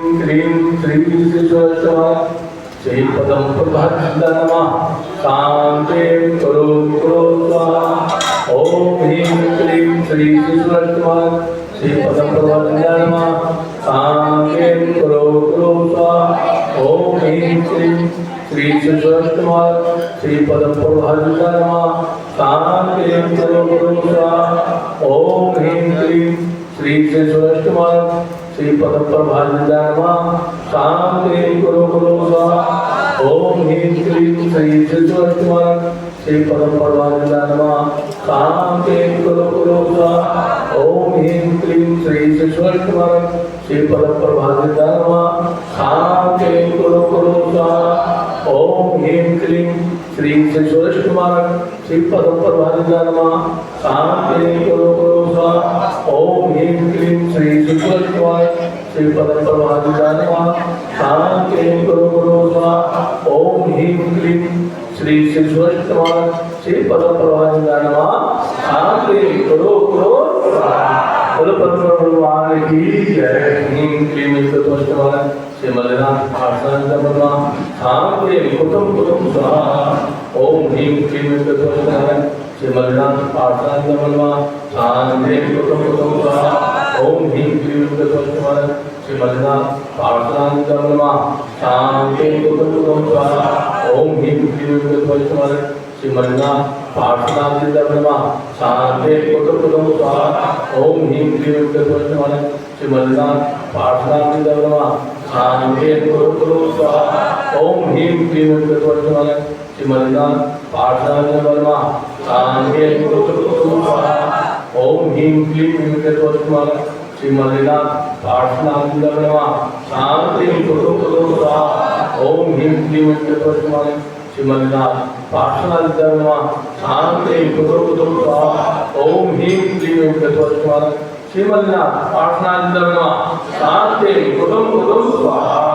क्लीं श्री विश्वेश्वराय श्री पदम प्रभात नमः शांतिं करो करो स्वाहा। ओम ह्रीं क्लीं श्री विश्वेश्वराय श्री पदम प्रभात नमः शांतिं करो करो स्वाहा। ओम ह्रीं क्लीं श्री विश्वेश्वराय श्री पदम प्रभात नमः शांतिं करो करो स्वाहा। ओम ह्रीं क्लीं श्री विश्वेश्वराय श्री पदम प्रभात नमः शांतिं करो करो स्वाहा। ओम ह्रीं क्लीं श्री विश्वेश्वराय श्री पदम प्रभात नमः शांतिं करो करो स्वाहा। ओम ह्रीं क्लीं श्री विश्वेश्वराय श्री पदम प्रभात नमः शांतिं करो करो स्वाहा। ओम ह्रीं क्लीं श्री विश्वेश्वराय श्री पदम प्रभात नमः शांतिं करो करो स्वाहा। ओम ह्रीं क्लीं श्री विश्वेश्वराय श्री पदम प्रभात नमः शांतिं करो करो स्वाहा। ओम ह्रीं क्लीं श्री विश्वेश्वराय श्री पदम प्रभात नमः शांतिं करो करो स्वाहा। बोलो परमेश्वर भगवान की जय। ह्रीं क्लीं विश्वेश्वराय श्री मल्लिनाथ आसन नमः शांतिं कुटुम कुटुम स्वाहा। ओम ह्रीं क्लीं विश्वेश्वराय श्री मल्लिनाथ आसन नमः शांतिं कुटुम कुटुम स्वाहा। ओम ह्रीं क्लीं विश्वेश्वराय श्री मल्लिनाथ आसन नमः शांतिं कुटुम कुटुम स्वाहा। ओम ह्रीं क्लीं विश्वेश्वराय श्री मल्लिनाथ आसन नमः शांतिं कुटुम कुटुम स्वाहा। ओम ह्रीं क्लीं विश्वेश्वराय श्री मल्लिनाथ आसन नमः शांतिं कुटुम कुटुम स्वाहा। ओम ह्रीं क्लीं विश्वेश्वराय श्री मल्लिनाथ आसन नमः शांतिं कुटुम कुटुम स्वाहा। ओम ह्रीं क्लीं विश्वेश्वराय श्री मल्लिनाथ आसन नमः शांतिं कुटुम कुटुम स्वाहा। ओम ह्रीं क्लीं विश्वेश्वराय श्री मल्लिनाथ आसन नमः शांतिं कुटुम कुटुम स्वाहा। ओम ह्रीं क्लीं विश्वेश्वराय श्री मल्लिनाथ आसन नमः शांतिं कुटुम कुटुम स्वाहा।